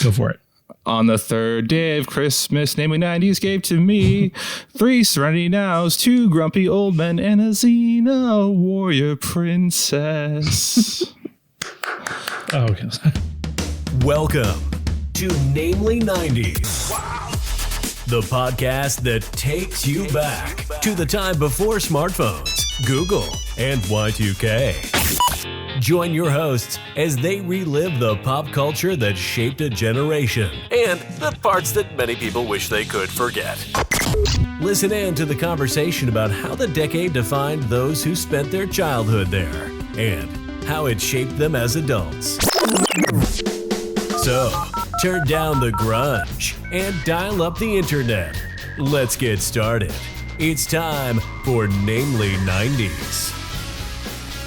Go for it. On the third day of Christmas, namely 90s gave to me 3 serenity nows, 2 grumpy old men, and a Xena warrior princess. Oh, okay. Welcome to Namely 90s. Wow. The podcast that takes you back to the time before smartphones, Google, and Y2K. Join your hosts as they relive the pop culture that shaped a generation and the parts that many people wish they could forget. Listen in to the conversation about how the decade defined those who spent their childhood there and how it shaped them as adults. So, turn down the grunge and dial up the internet. Let's get started. It's time for Namely 90s.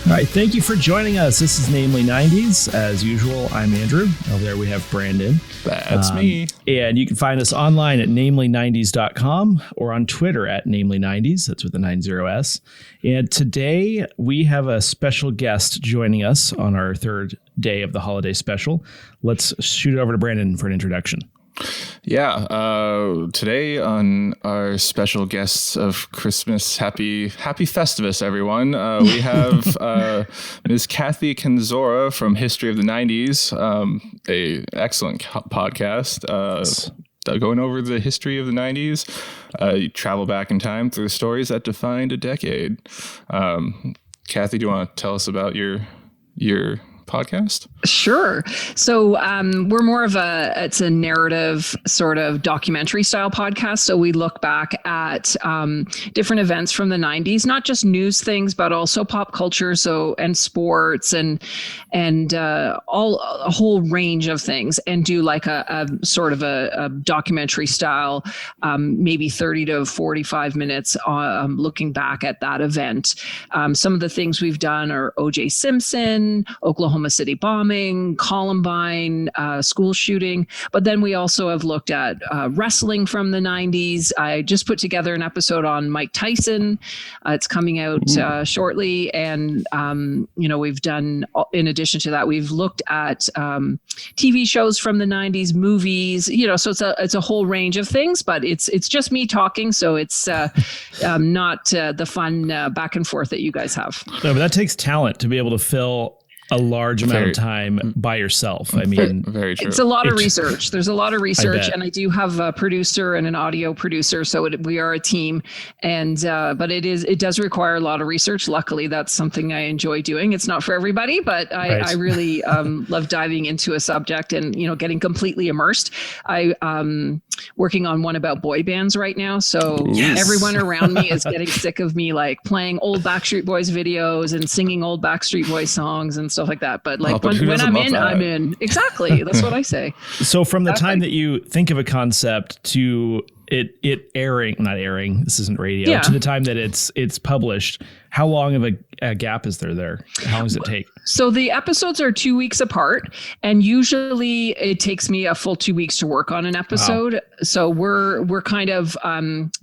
All right, thank you for joining us. This is Namely 90s. As usual, I'm Andrew. Over there we have Brandon. That's me. And you can find us online at namely90s.com or on Twitter at namely90s. That's with the 90s. And today we have a special guest joining us on our third day of the holiday special. Let's shoot it over to Brandon for an introduction. Yeah, today on our special guests of Christmas, happy Festivus, everyone. We have Ms. Kathy Kenzora from History of the 90s, a excellent podcast going over the history of the 90s. You travel back in time through the stories that defined a decade. Kathy, do you want to tell us about your podcast? Sure. So we're more of it's a narrative sort of documentary style podcast. So we look back at different events from the 90s, not just news things, but also pop culture. And sports and a whole range of things, and do like a sort of a documentary style, maybe 30 to 45 minutes looking back at that event. Some of the things we've done are O.J. Simpson, Oklahoma City bombing, Columbine, school shooting. But then we also have looked at wrestling from the 90s. I just put together an episode on Mike Tyson. It's coming out shortly. And, we've done, in addition to that, we've looked at TV shows from the 90s, movies, so it's a whole range of things, but it's just me talking. So it's not the fun back and forth that you guys have. No, but that takes talent to be able to fill a large amount of time by yourself. I mean, very true. It's a lot of research. There's a lot of research, and I do have a producer and an audio producer, so we are a team. And but it does require a lot of research. Luckily, that's something I enjoy doing. It's not for everybody, but I really love diving into a subject and getting completely immersed. I'm working on one about boy bands right now, so everyone around me is getting sick of me like playing old Backstreet Boys videos and singing old Backstreet Boys songs and stuff like that. But when I'm in, I'm in. Exactly. That's what I say. So from the time that you think of a concept to it airing, not airing, this isn't radio, to the time that it's published, how long of a gap is there? How long does it take? So the episodes are 2 weeks apart, and usually it takes me a full 2 weeks to work on an episode. Wow. So we're kind of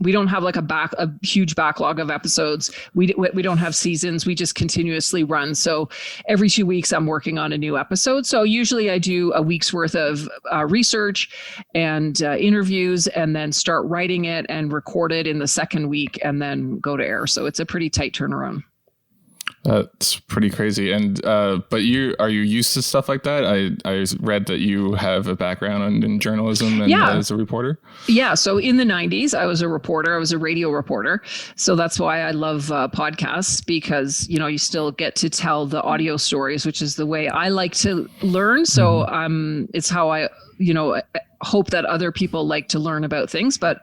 we don't have like a huge backlog of episodes. We don't have seasons. We just continuously run. So every 2 weeks I'm working on a new episode. So usually I do a week's worth of research and interviews, and then start writing it and record it in the second week, and then go to air. So it's a pretty tight turnaround. That's pretty crazy. And but are you used to stuff like that? I read that you have a background in journalism and as a reporter. Yeah. So in the 90s, I was a reporter. I was a radio reporter. So that's why I love podcasts, because you still get to tell the audio stories, which is the way I like to learn. So it's how I hope that other people like to learn about things. But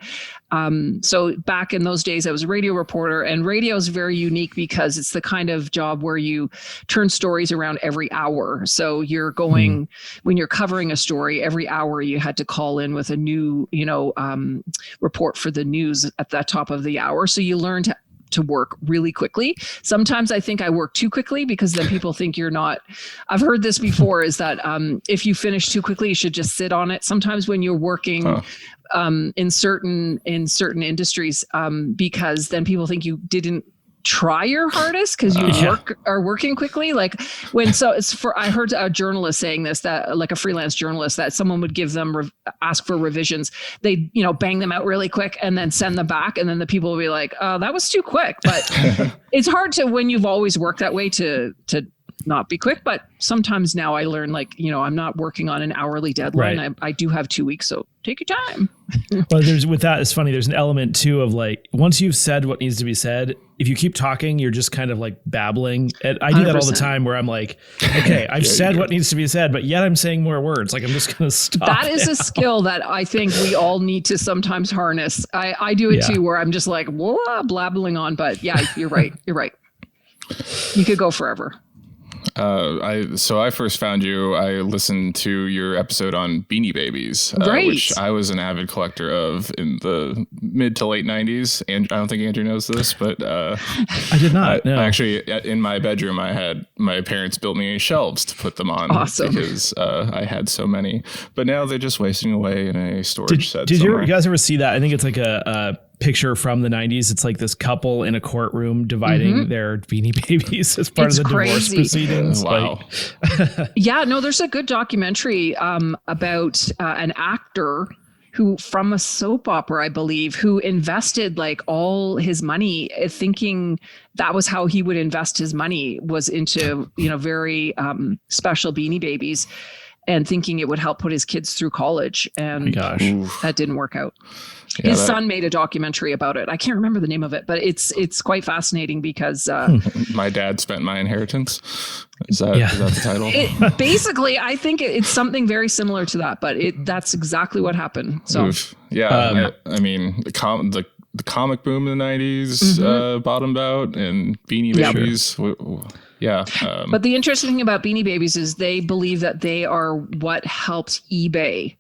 so back in those days, I was a radio reporter, and radio is very unique because it's the kind of job where you turn stories around every hour. So you're going, when you're covering a story, every hour you had to call in with a new, report for the news at the top of the hour. So you learn to work really quickly. Sometimes I think I work too quickly, because then people think you're not. I've heard this before, is that if you finish too quickly, you should just sit on it. Sometimes when you're working in certain industries, because then people think you didn't try your hardest because you are working quickly. Like I heard a journalist saying this, that like a freelance journalist, that someone would give them ask for revisions. They, bang them out really quick and then send them back. And then the people will be like, that was too quick. But it's hard to, when you've always worked that way, to not be quick. But sometimes now I learn, like, I'm not working on an hourly deadline. Right. I do have 2 weeks. So take your time. Well, it's funny. There's an element too of like, once you've said what needs to be said, if you keep talking, you're just kind of like babbling. And I do 100%. That all the time where I'm like, okay, I've said what needs to be said, but yet I'm saying more words. Like I'm just going to stop. That is a skill that I think we all need to sometimes harness. I do it too, where I'm just like, blabbling on, but yeah, you're right. You're right. You could go forever. I first found you. I listened to your episode on Beanie Babies, which I was an avid collector of in the mid to late 90s. And I don't think Andrew knows this, but I did not. No. Actually, in my bedroom, my parents built me shelves to put them on. Awesome. Because I had so many. But now they're just wasting away in a storage set. Did you guys ever see that? I think it's like a picture from the 90s. It's like this couple in a courtroom dividing their Beanie Babies as part of the divorce proceedings. Wow. Yeah, no, there's a good documentary about an actor who, from a soap opera, I believe, who invested like all his money, thinking that was how he would invest his money, was into, very special Beanie Babies, and thinking it would help put his kids through college. And that didn't work out. Yeah, his son made a documentary about it. I can't remember the name of it, but it's quite fascinating because My Dad Spent My Inheritance. Is that the title? Basically, I think it's something very similar to that, but that's exactly what happened. So yeah, I mean the comic boom in the 90s bottomed out, and Beanie Babies. Yeah. But the interesting thing about Beanie Babies is they believe that they are what helped eBay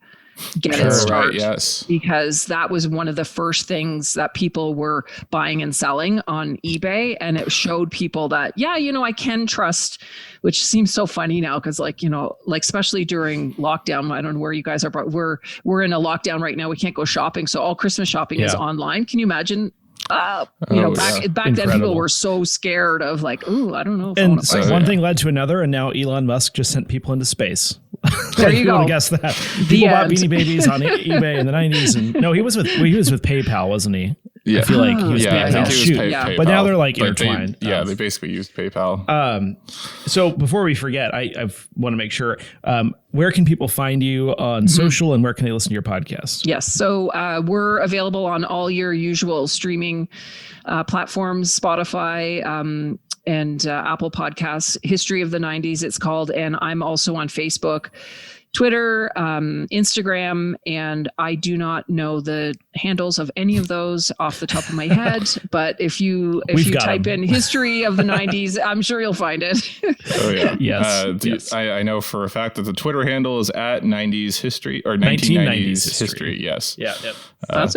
get its start. Right, yes. Because that was one of the first things that people were buying and selling on eBay. And it showed people that, I can trust, which seems so funny now because like especially during lockdown, I don't know where you guys are, but we're in a lockdown right now. We can't go shopping. So all Christmas shopping is online. Can you imagine? Back then people were so scared of like, I don't know. And one thing led to another, and now Elon Musk just sent people into space. There you go. I guess that people bought Beanie Babies on eBay in the 90s, and no, he was with PayPal, wasn't he? Yeah. I feel like he was PayPal. I think he was PayPal. But now they're like intertwined. They basically used PayPal. So before we forget, I want to make sure, where can people find you on social, and where can they listen to your podcast? Yes. So we're available on all your usual streaming platforms, Spotify, and Apple Podcasts. History of the 90s, it's called. And I'm also on Facebook, Twitter, Instagram, and I do not know the handles of any of those off the top of my head. But if you type in history of the 90s, I'm sure you'll find it. Oh yeah, yes. I know for a fact that the Twitter handle is at 90s history or 1990s history. Yes. Yeah. That's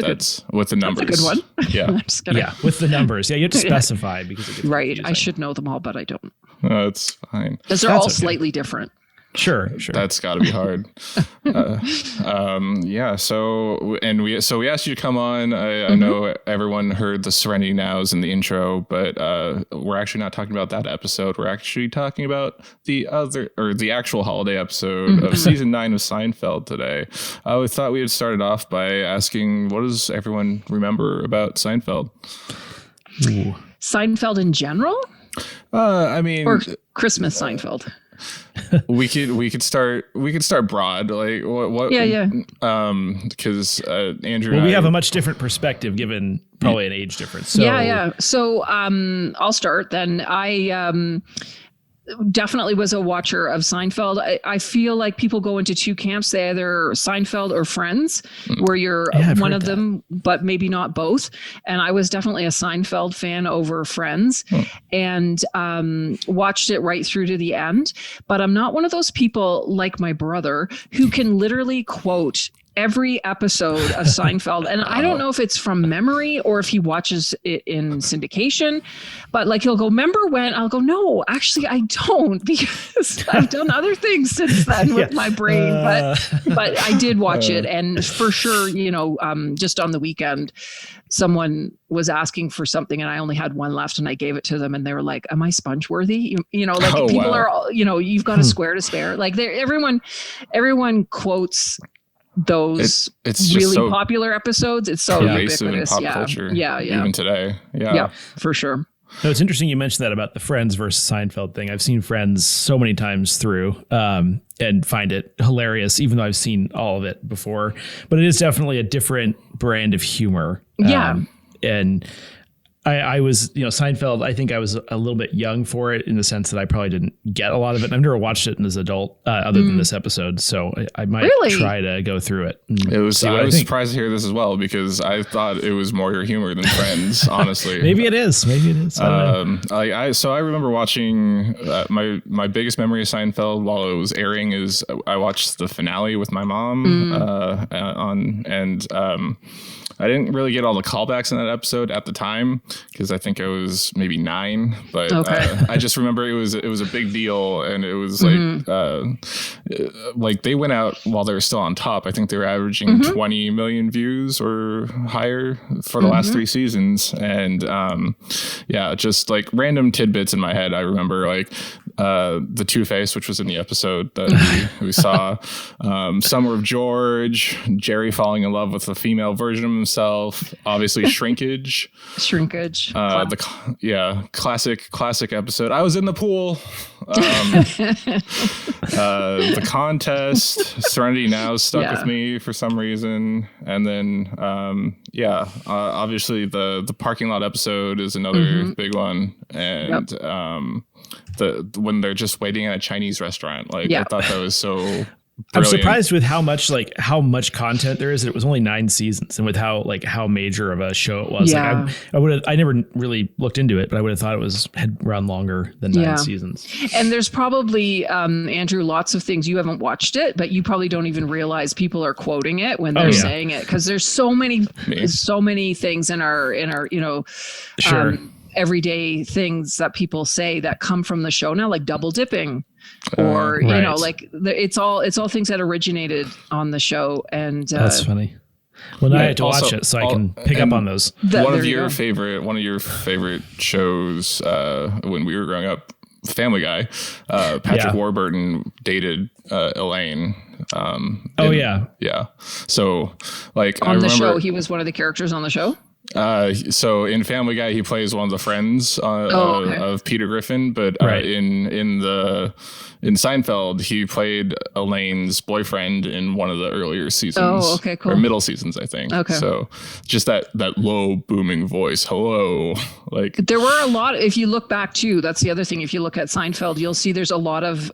with the numbers. That's a good one. Yeah. With the numbers. Yeah, you have to specify because it gets confusing. I should know them all, but I don't. No, it's fine. Because they're all slightly different. Sure. That's got to be hard. So we asked you to come on. I know everyone heard the Serenity Nows in the intro, but we're actually not talking about that episode. We're actually talking about the actual holiday episode of season 9 of Seinfeld today. We thought we had started off by asking, what does everyone remember about Seinfeld? Ooh. Seinfeld in general? Or Christmas Seinfeld. we could start broad, like what because Andrew, we have a much different perspective given probably an age difference. So I'll start then. I definitely was a watcher of Seinfeld. I feel like people go into two camps. They either Seinfeld or Friends, where you're one of them, but maybe not both. And I was definitely a Seinfeld fan over Friends, and watched it right through to the end. But I'm not one of those people like my brother who can literally quote every episode of Seinfeld. And I don't know if it's from memory or if he watches it in syndication, but like he'll go, remember when? I'll go, no, actually I don't, because I've done other things since then with my brain. But I did watch it. And for sure, you know, just on the weekend, someone was asking for something and I only had one left and I gave it to them and they were like, am I sponge worthy? You know, like people are, you know, you've got a square to spare. Like everyone quotes those it's really so popular episodes. It's so ubiquitous. In pop culture, even today. Yeah, for sure. No, it's interesting you mentioned that about the Friends versus Seinfeld thing. I've seen Friends so many times through and find it hilarious, even though I've seen all of it before. But it is definitely a different brand of humor. And I was, you know, Seinfeld, I think I was a little bit young for it in the sense that I probably didn't get a lot of it. I've never watched it as an adult other than this episode. So I might try to go through it. I was surprised to hear this as well, because I thought it was more your humor than Friends, honestly. Maybe it is. So I remember watching my biggest memory of Seinfeld while it was airing is I watched the finale with my mom I didn't really get all the callbacks in that episode at the time because I think I was maybe 9, but I just remember it was a big deal, and it was like they went out while they were still on top. I think they were averaging 20 million views or higher for the last 3 seasons, and just like random tidbits in my head. I remember like the Two-Face, which was in the episode that we saw, Summer of George, Jerry falling in love with a female version of himself, obviously Shrinkage, classic episode. I was in the pool, the Contest, Serenity Now stuck with me for some reason, and then obviously the parking lot episode is another big one, and when they're just waiting at a Chinese restaurant, like I thought that was so brilliant. I'm surprised with how much content there is. It was only 9 seasons, and with how major of a show it was. Yeah. Like I never really looked into it, but I would have thought it had run longer than 9 seasons. And there's probably Andrew, lots of things you haven't watched it, but you probably don't even realize people are quoting it when they're saying it, because there's so many things in our everyday things that people say that come from the show now, like double dipping. Or you know, like it's all things that originated on the show, and that's funny. Well, now I have to watch it so I can pick up on those. One of your favorite shows when we were growing up, Family Guy. Patrick Warburton dated Elaine. So like on the show, he was one of the characters on the show. So in Family Guy, he plays one of the friends of Peter Griffin, but in Seinfeld, he played Elaine's boyfriend in one of the earlier seasons. Oh, okay, cool. Or middle seasons, I think. Okay. So just that low booming voice. Hello. Like there were a lot. If you look back too, that's the other thing. If you look at Seinfeld, you'll see there's a lot of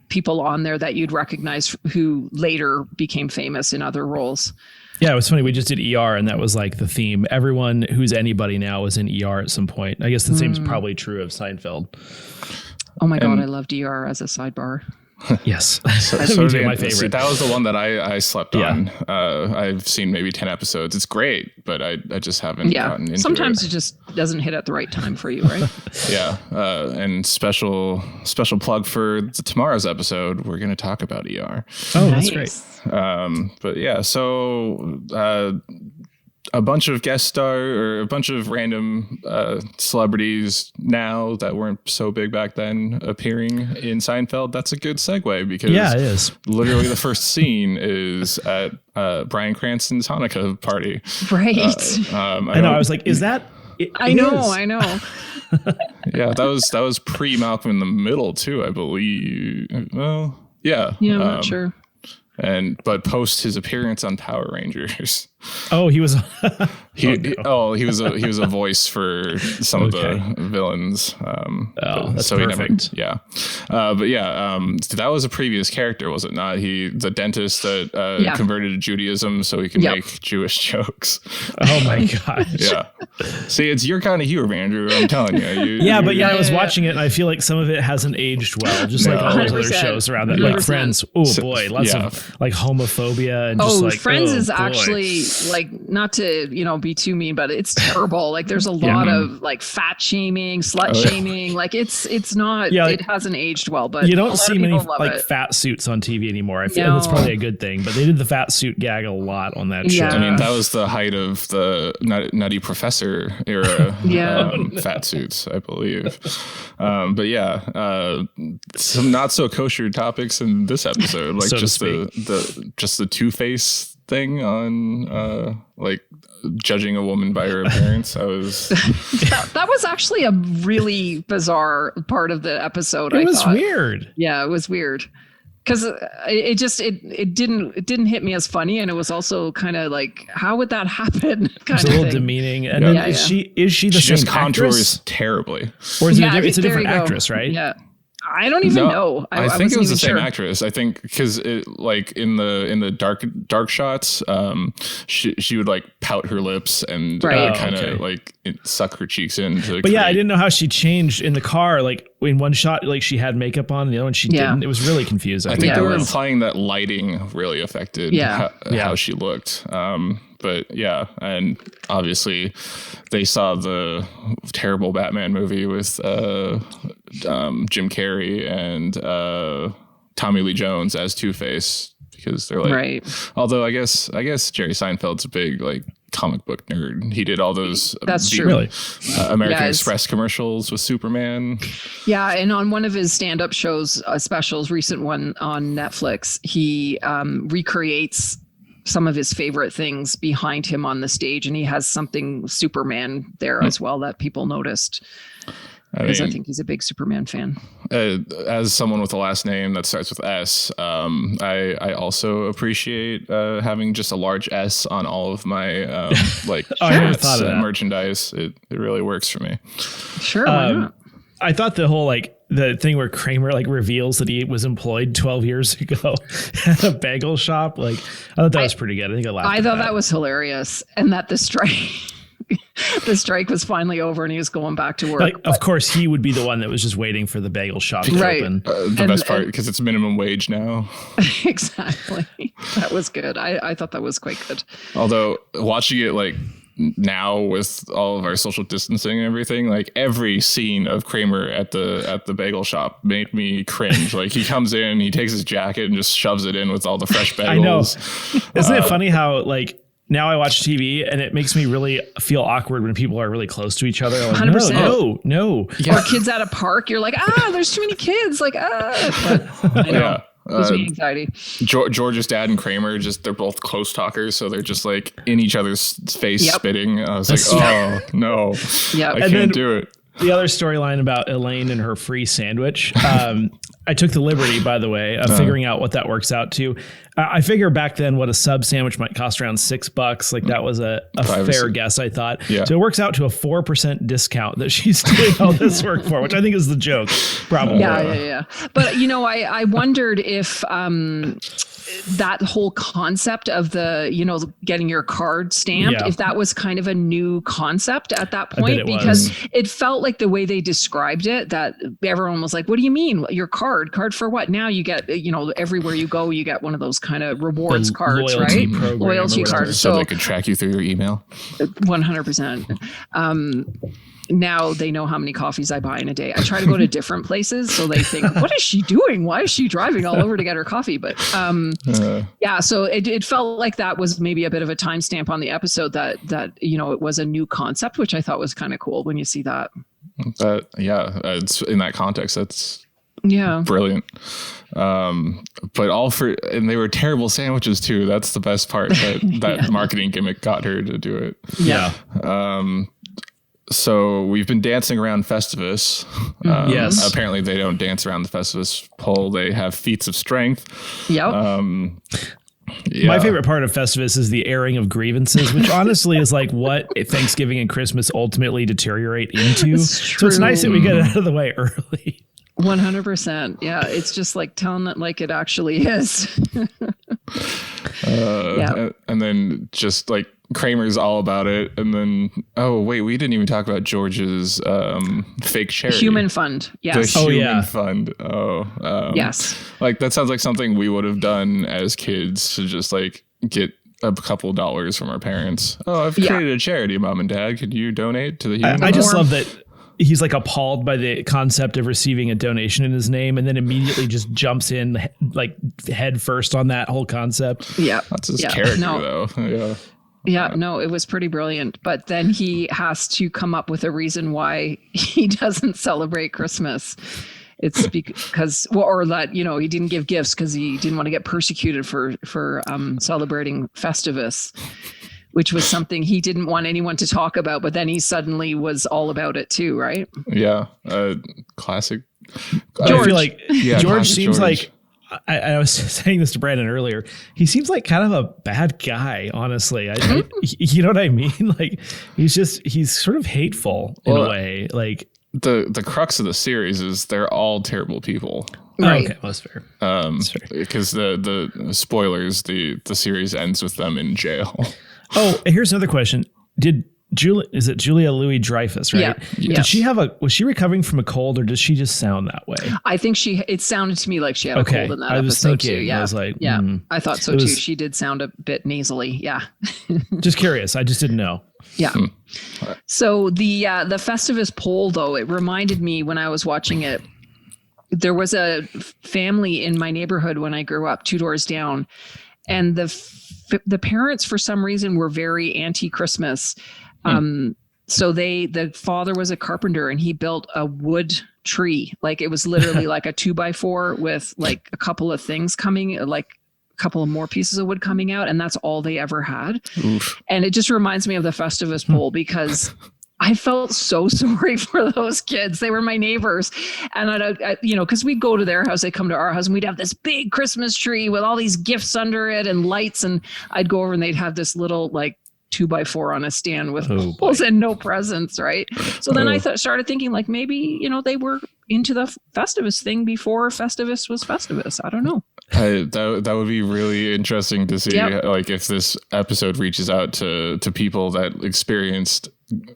people on there that you'd recognize who later became famous in other roles. Yeah, it was funny. We just did ER, and that was like the theme. Everyone who's anybody now was in ER at some point. I guess the same is probably true of Seinfeld. Oh my God, I loved ER as a sidebar. Yes. So my favorite. See, that was the one that I slept on. I've seen maybe 10 episodes. It's great, but I just haven't gotten into Sometimes it just doesn't hit at the right time for you, right? And special plug for tomorrow's episode, we're going to talk about ER. Oh, nice. That's great. But yeah, so a bunch of guest star or a bunch of random celebrities now that weren't so big back then appearing in Seinfeld. That's a good segue because it is. Literally the first scene is at Bryan Cranston's Hanukkah party. Right. I know. I was like, is that? I know. Yeah, that was pre Malcolm in the Middle too, I believe. Well, yeah. Yeah, I'm not sure. But post his appearance on Power Rangers. Oh, he was. he was a voice for some of the villains. That's so perfect. That was a previous character, was it not? The dentist that converted to Judaism so he can make Jewish jokes. Oh my gosh. Yeah. See, it's your kind of humor, Andrew. I'm telling you. I was watching it, and I feel like some of it hasn't aged well, just like all those other shows around that, like Friends. Oh boy, lots of like homophobia and just like Friends is boy. actually like, not to be too mean, but it's terrible. Like there's a lot of like fat shaming, slut shaming. Like it's not. Yeah, it hasn't aged well. But you don't see many like it. fat suits on TV anymore. I feel that's probably a good thing. But they did the fat suit gag a lot on that show. I mean, that was the height of the Nutty Professor era. Fat suits, I believe. But yeah, some not so kosher topics in this episode, like so just the Two-Face thing on like judging a woman by her appearance. That was actually a really bizarre part of the episode. It was weird. Yeah, it was weird. Because it didn't hit me as funny, and it was also kind of like, how would that happen? It's a little demeaning. And then is she the same just contours actress? Terribly, or is it's a different actress, right? Yeah. I don't even know. I think it was the same actress. I think because like in the dark shots, she would like pout her lips and kind of like suck her cheeks in. But I didn't know how she changed in the car. Like in one shot, like she had makeup on, and the other one she didn't. It was really confusing. I think they were implying that lighting really affected how she looked. But yeah, and obviously they saw the terrible Batman movie with Jim Carrey and Tommy Lee Jones as Two-Face, because they're like, although I guess Jerry Seinfeld's a big like comic book nerd. He did all those American Express commercials with Superman. Yeah, and on one of his stand-up shows, specials, recent one on Netflix, he recreates some of his favorite things behind him on the stage, and he has something Superman there as well that people noticed, because I think he's a big Superman fan. As someone with a last name that starts with S, I also appreciate having just a large S on all of my like hats and merchandise. It really works for me. Sure, why not? I thought the whole the thing where Kramer like reveals that he was employed 12 years ago at a bagel shop, like I thought that was pretty good. I think I laughed. I thought that was hilarious, and that the strike was finally over and he was going back to work. Like, of course, he would be the one that was just waiting for the bagel shop to open. The best part, because it's minimum wage now. Exactly. That was good. I thought that was quite good. Although watching it like now with all of our social distancing and everything, like every scene of Kramer at the bagel shop made me cringe. Like he comes in, he takes his jacket and just shoves it in with all the fresh bagels. I know. Isn't it funny how like now I watch TV and it makes me really feel awkward when people are really close to each other. Like, 100%. No. Yeah. Or kids at a park, you're like, there's too many kids. Like, But I know. Yeah. Gives me anxiety. George's dad and Kramer, they're both close talkers, so they're just like in each other's face spitting. I was like, oh no, I can't do it. The other storyline about Elaine and her free sandwich. I took the liberty, by the way, of figuring out what that works out to. I figure back then what a sub sandwich might cost around $6. Like that was a fair guess, I thought. Yeah. So it works out to a 4% discount that she's doing all this work for, which I think is the joke, probably. Yeah. But I wondered if that whole concept of the, getting your card stamped, if that was kind of a new concept at that point, because it felt like the way they described it, that everyone was like, what do you mean? Your card for what? Now you get, everywhere you go, you get one of those kind of rewards cards, right? Loyalty cards. So they could track you through your email. 100%. Now they know how many coffees I buy in a day. I try to go to different places, so they think, what is she doing? Why is she driving all over to get her coffee? But so it felt like that was maybe a bit of a timestamp on the episode that it was a new concept, which I thought was kind of cool when you see that. It's in that context. That's brilliant. But and they were terrible sandwiches too. That's the best part. That marketing gimmick got her to do it. Yeah. So we've been dancing around Festivus. Yes. Apparently they don't dance around the Festivus pole. They have feats of strength. Yep. My favorite part of Festivus is the airing of grievances, which honestly is like what Thanksgiving and Christmas ultimately deteriorate into. So it's nice that we get it out of the way early. 100%. Yeah. It's just like telling it like it actually is. And then just like Kramer's all about it, and then wait, we didn't even talk about George's fake charity, human fund. Yes. The human fund. Yes. Like that sounds like something we would have done as kids to just like get a couple dollars from our parents. I've created a charity, Mom and Dad. Could you donate to the human? I just love that he's like appalled by the concept of receiving a donation in his name, and then immediately just jumps in like head first on that whole concept. Yeah, that's his character though. Yeah, no, it was pretty brilliant. But then he has to come up with a reason why he doesn't celebrate Christmas. It's because, or that, he didn't give gifts because he didn't want to get persecuted for celebrating Festivus, which was something he didn't want anyone to talk about. But then he suddenly was all about it too, right? Yeah, classic. George. I feel like George seems like, I was saying this to Brandon earlier. He seems like kind of a bad guy, honestly. You know what I mean? Like he's sort of hateful in a way. Like the crux of the series is they're all terrible people. Right. Okay, that's fair. Because the spoilers, the series ends with them in jail. Oh, here's another question. Is it Julia Louis-Dreyfus, right? Yeah. Was she recovering from a cold, or does she just sound that way? I think it sounded to me like she had a cold in that I was episode thinking, too. Yeah. I was like, I thought so too. She did sound a bit nasally. Yeah. Just curious. I just didn't know. Yeah. So the Festivus poll, though, it reminded me when I was watching it, there was a family in my neighborhood when I grew up 2 doors down, and the parents, for some reason, were very anti-Christmas. So the father was a carpenter, and he built a wood tree. Like it was literally like a 2x4 with like a couple of things coming, like a couple of more pieces of wood coming out. And that's all they ever had. Oof. And it just reminds me of the Festivus poll because I felt so sorry for those kids. They were my neighbors. And I because we'd go to their house, they'd come to our house, and we'd have this big Christmas tree with all these gifts under it and lights. And I'd go over and they'd have this little like 2x4 on a stand with holes and no presents, right? So then I started thinking like maybe, they were into the Festivus thing before Festivus was Festivus. I don't know. That would be really interesting to see, like if this episode reaches out to people that experienced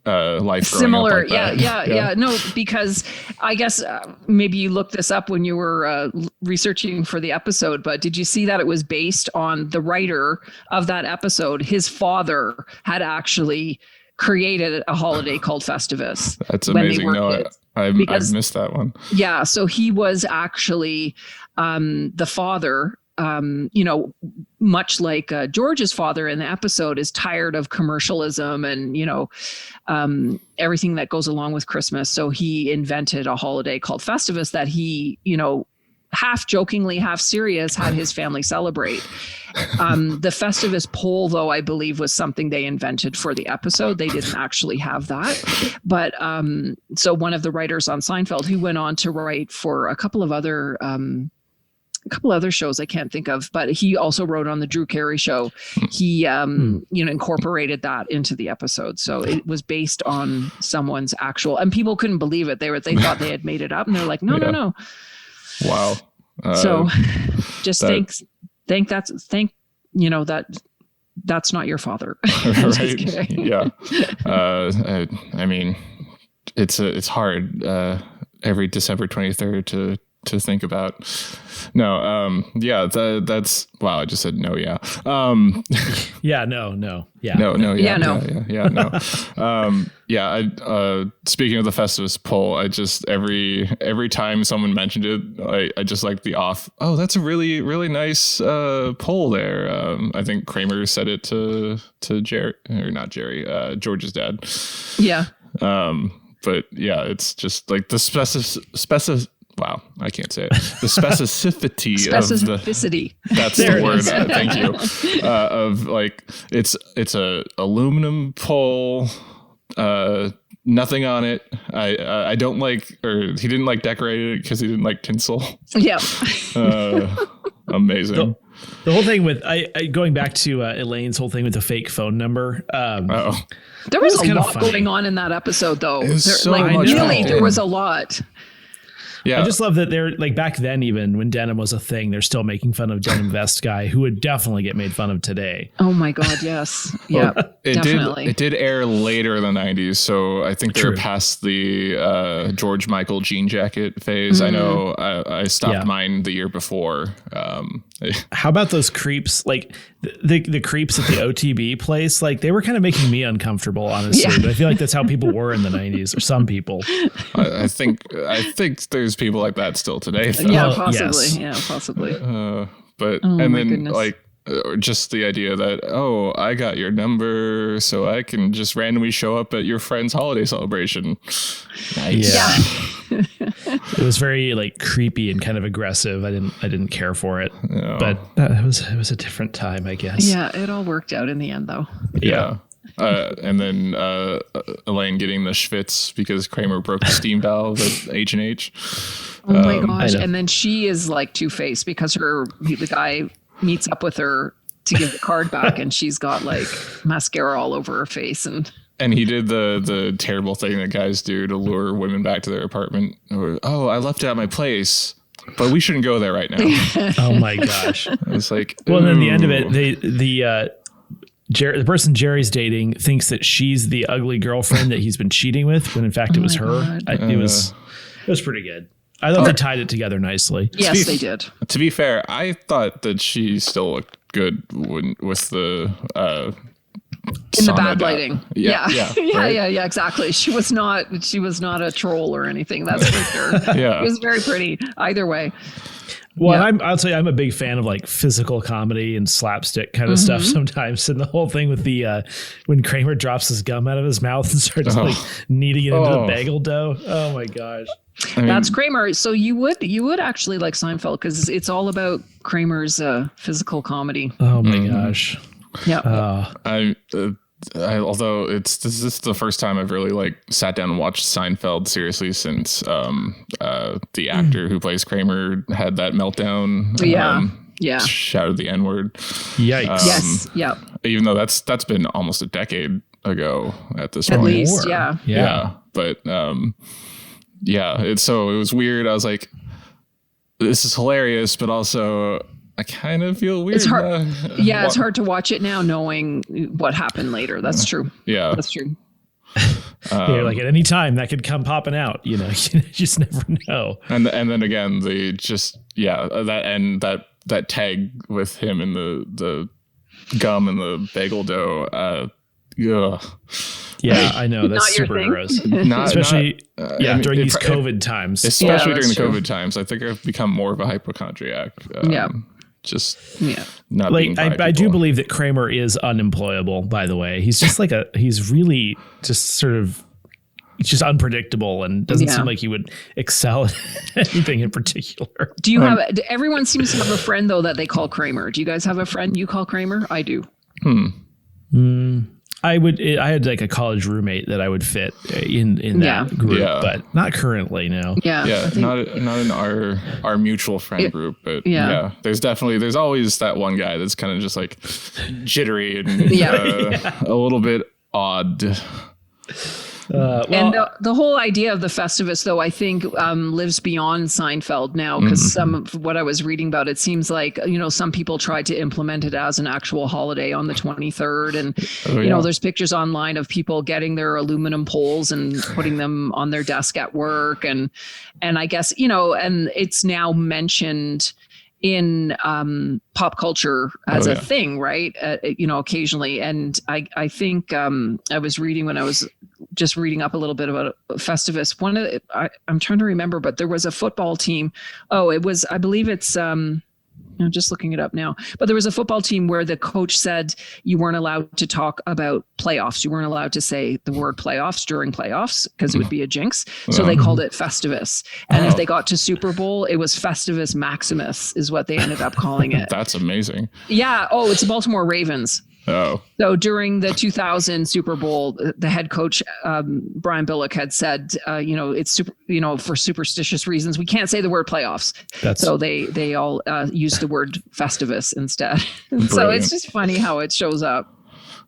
life similar. Growing up like that. Yeah. No, because I guess maybe you looked this up when you were researching for the episode, but did you see that it was based on the writer of that episode? His father had actually created a holiday called Festivus. That's amazing. No, I've missed that one. Yeah. So he was actually the father, much like George's father in the episode, is tired of commercialism and, everything that goes along with Christmas. So he invented a holiday called Festivus that he, half jokingly, half serious, had his family celebrate. The Festivus poll, though, I believe was something they invented for the episode. They didn't actually have that. But so one of the writers on Seinfeld, who went on to write for a couple of other shows I can't think of, but he also wrote on the Drew Carey show. He, incorporated that into the episode. So it was based on someone's actual, and people couldn't believe it. They thought they had made it up, and they're like, no. Wow. So just think that's not your father. Right. Yeah. I mean, it's hard every December 23rd to think about. No. That's wow. I just said no. Yeah. Yeah. No. Yeah. No. Yeah. Yeah. No. Yeah. No. Speaking of the Festivus poll, I just every time someone mentioned it, I just like the off. Oh, that's a really, really nice poll there. I think Kramer said it to Jerry, or not Jerry, George's dad. Yeah. But yeah, it's just like the wow, I can't say it. The specificity that's the word. Thank you. Of like, it's a aluminum pole, nothing on it. I don't like, or he didn't like decorated it because he didn't like tinsel. Yeah. Amazing. The whole thing with going back to Elaine's whole thing with the fake phone number. There was a lot going on in that episode, though. There was a lot. Yeah. I just love that they're like back then, even when denim was a thing, they're still making fun of denim vest guy who would definitely get made fun of today. Oh my God. Yes. Yeah, definitely. It did air later in the 90s. So I think they're past the George Michael jean jacket phase. I know I stopped mine the year before. How about those creeps? Like the creeps at the OTB place, like they were kind of making me uncomfortable, honestly. Yeah. But I feel like that's how people were in the 90s, or some people. I think there's people like that still today. Though. Yeah, possibly. Yes. Yeah, possibly. But Oh, and my then goodness. like just the idea that I got your number so I can just randomly show up at your friend's holiday celebration. Nice. Yeah. It was very like creepy and kind of aggressive. I didn't care for it, No. but it was a different time, I guess. Yeah, it all worked out in the end, though. Yeah. And then Elaine getting the schwitz because Kramer broke the steam valve at H&H. Oh my gosh! I know. And then she is like Two-Faced because the guy meets up with her to give the card back, and she's got like mascara all over her face, and he did the terrible thing that guys do to lure women back to their apartment. Oh, I left it at my place, but we shouldn't go there right now. Oh my gosh. It's like, Well, and then the end of ooh. it, the person Jerry's dating thinks that she's the ugly girlfriend that he's been cheating with, when in fact it was my her. God. It was pretty good. I thought they tied it together nicely. yes, they did. To be fair, I thought that she still looked good with the In the sauna bad dot. lighting. Yeah, right? Exactly. She was not a troll or anything. That's for sure. Yeah. It was very pretty either way. Well, Yeah. I'll tell you, I'm a big fan of like physical comedy and slapstick kind of stuff sometimes. And the whole thing with the when Kramer drops his gum out of his mouth and starts like kneading it into the bagel dough. Oh my gosh. I mean, That's Kramer. So you would actually like Seinfeld because it's all about Kramer's physical comedy. Oh my gosh. Yeah. although this is the first time I've really like sat down and watched Seinfeld seriously since the actor who plays Kramer had that meltdown. Yeah. Shouted the N-word. Yikes. Yes. Yeah. Even though that's been almost a decade ago at this At point. least. Yeah. Yeah. But it was weird. I was like, this is hilarious, but also I kind of feel weird. It's hard. It's hard to watch it now knowing what happened later. That's true. Yeah. That's true. Yeah, like at any time that could come popping out, you just never know. And then again, that tag with him and the gum and the bagel dough. Ugh. Yeah, I know. That's Not your super thing. gross. Especially During these COVID times. Especially during that's the true. COVID times. I think I've become more of a hypochondriac. Just not Like being by I do people. believe that Kramer is unemployable, by the way. He's just like he's really just sort of just unpredictable and doesn't seem like he would excel at anything in particular. Do you have everyone seems to have a friend though that they call Kramer. Do you guys have a friend you call Kramer? I do. I had like a college roommate that I would fit in that group, but not currently. No. Yeah. Yeah, I think- not in our mutual friend group, but yeah. there's always that one guy that's kind of just like jittery and a little bit odd. And the whole idea of the Festivus, though, I think lives beyond Seinfeld now, because some of what I was reading about, it seems like, some people tried to implement it as an actual holiday on the 23rd. And, there's pictures online of people getting their aluminum poles and putting them on their desk at work. And I guess, and it's now mentioned in pop culture as a thing, right? Occasionally. And I think I was reading when I was just reading up a little bit about Festivus. I'm trying to remember, but there was a football team. Oh, it was, I believe it's, I'm just looking it up now, but there was a football team where the coach said you weren't allowed to talk about playoffs. You weren't allowed to say the word playoffs during playoffs because it would be a jinx. So they called it Festivus. And if they got to Super Bowl, it was Festivus Maximus is what they ended up calling it. That's amazing. Yeah. Oh, it's the Baltimore Ravens. Oh. So during the 2000 Super Bowl, the head coach, Brian Billick, had said, it's super, for superstitious reasons, we can't say the word playoffs. So they all used the word Festivus instead. So it's just funny how it shows up.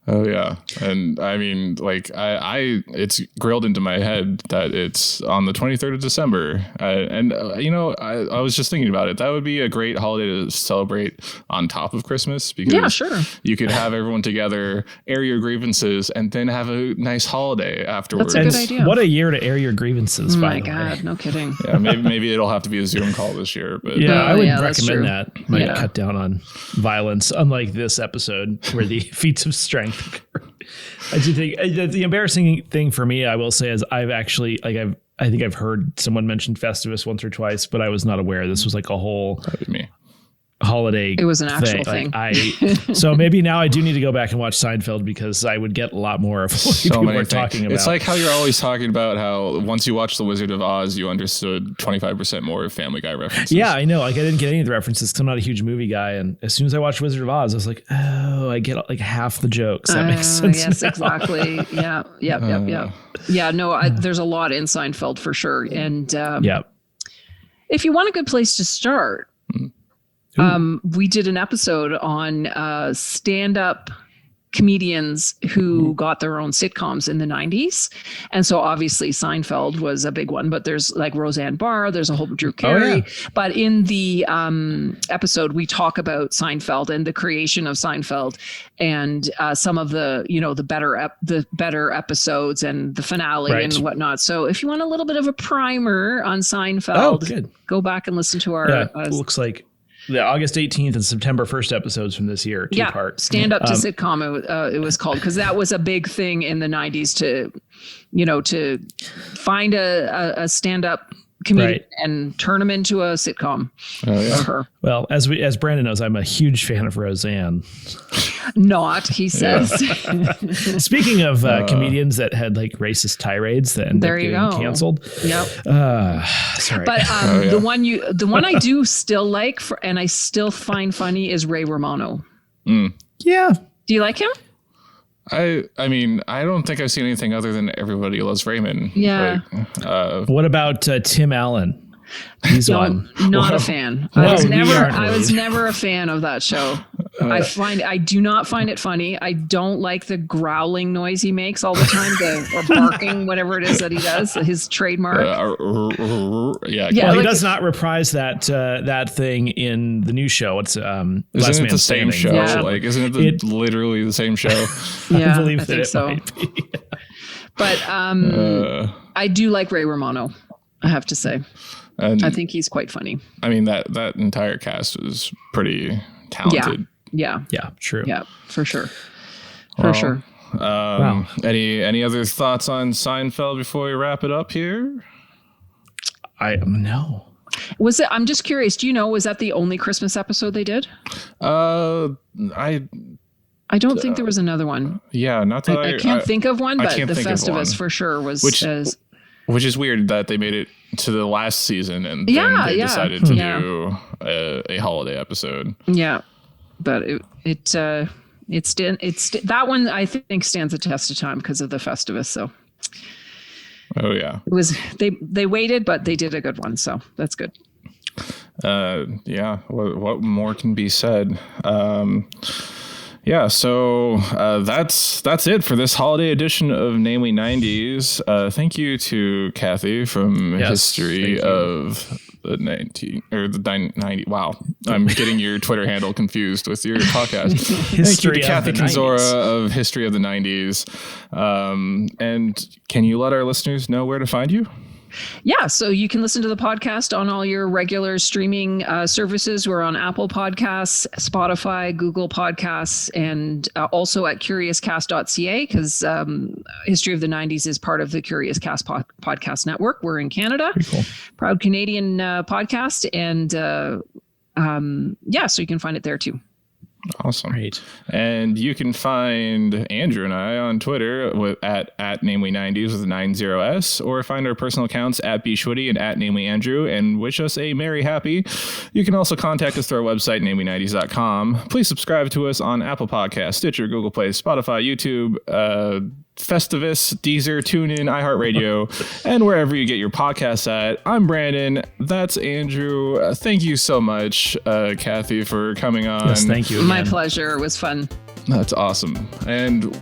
Oh yeah, and I mean, like it's grilled into my head that it's on the 23rd of December, I was just thinking about it. That would be a great holiday to celebrate on top of Christmas because you could have everyone together, air your grievances, and then have a nice holiday afterwards. That's a good idea. What a year to air your grievances! Oh by my the God, way. no kidding. Yeah, maybe it'll have to be a Zoom call this year, but I would that's true. recommend that. Might cut down on violence, unlike this episode where the feats of strength. I do think the embarrassing thing for me, I will say, is I think I've heard someone mention Festivus once or twice, but I was not aware this was like a whole that was me. holiday. It was an actual thing. So maybe now I do need to go back and watch Seinfeld because I would get a lot more of what people were talking about. It's like how you're always talking about how once you watch The Wizard of Oz, you understood 25% more of Family Guy references. Yeah, I know. Like I didn't get any of the references because I'm not a huge movie guy. And as soon as I watched Wizard of Oz, I was like, oh, I get like half the jokes. That makes sense. Yes, now. Exactly. Yeah. Yeah. No, there's a lot in Seinfeld for sure. And if you want a good place to start, we did an episode on stand-up comedians who got their own sitcoms in the 90s. And so obviously Seinfeld was a big one, but there's like Roseanne Barr, there's a whole Drew Carey. But in the episode, we talk about Seinfeld and the creation of Seinfeld and some of the, the better episodes and the finale and whatnot. So if you want a little bit of a primer on Seinfeld, go back and listen to our... it looks like the August 18th and September 1st episodes from this year, two-part. Stand Up to Sitcom, it was called, because that was a big thing in the 90s to find a stand-up comedian and turn them into a sitcom. For her. Well, as Brandon knows, I'm a huge fan of Roseanne. Not, he says. Speaking of comedians that had like racist tirades that ended up getting canceled. Yep. Sorry. But the one I do still like and I still find funny is Ray Romano. Yeah. Do you like him? I mean, I don't think I've seen anything other than Everybody Loves Raymond. Yeah. What about Tim Allen? He's on. Not a fan. I was never a fan of that show. I do not find it funny. I don't like the growling noise he makes all the time, or barking, whatever it is that he does, his trademark. Well, he does not reprise that thing in the new show. It's isn't it the same show? Yeah. Like, isn't it literally the same show? Yeah, I believe that think it so. might be. But I do like Ray Romano, I have to say. And I think he's quite funny. I mean, that entire cast is pretty talented. Yeah, true. Yeah, for sure. Wow. Any other thoughts on Seinfeld before we wrap it up here? No. Was it? I'm just curious. Do you know? Was that the only Christmas episode they did? I don't think there was another one. Yeah, not that I can't think of one, but the Festivus for sure was. Which is weird that they made it to the last season and then they decided to do a holiday episode. Yeah, but that one I think stands the test of time because of the Festivus. So. Oh yeah. It was they waited, but they did a good one, so that's good. Yeah. What more can be said? Yeah, so that's it for this holiday edition of Namely 90s. Thank you to Kathy from History of the 90. Wow, I'm getting your Twitter handle confused with your podcast. Thank you to Kathy Kenzora of History of the 90s. And can you let our listeners know where to find you? Yeah, so you can listen to the podcast on all your regular streaming services. We're on Apple Podcasts, Spotify, Google Podcasts, and also at curiouscast.ca because History of the 90s is part of the Curious Cast podcast network. We're in Canada, cool. Proud Canadian podcast, and so you can find it there too. Awesome. Great. And you can find Andrew and I on Twitter at namely90s with a 90s, or find our personal accounts at bschwitty and at namelyandrew and wish us a merry happy. You can also contact us through our website, namely90s.com. Please subscribe to us on Apple Podcasts, Stitcher, Google Play, Spotify, YouTube, Festivus, Deezer, TuneIn, iHeartRadio, and wherever you get your podcasts at. I'm Brandon. That's Andrew. Thank you so much, Kathy, for coming on. Yes, thank you again. My pleasure. It was fun. That's awesome. And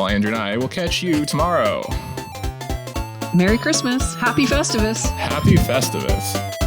Andrew and I, will catch you tomorrow. Merry Christmas. Happy Festivus. Happy Festivus.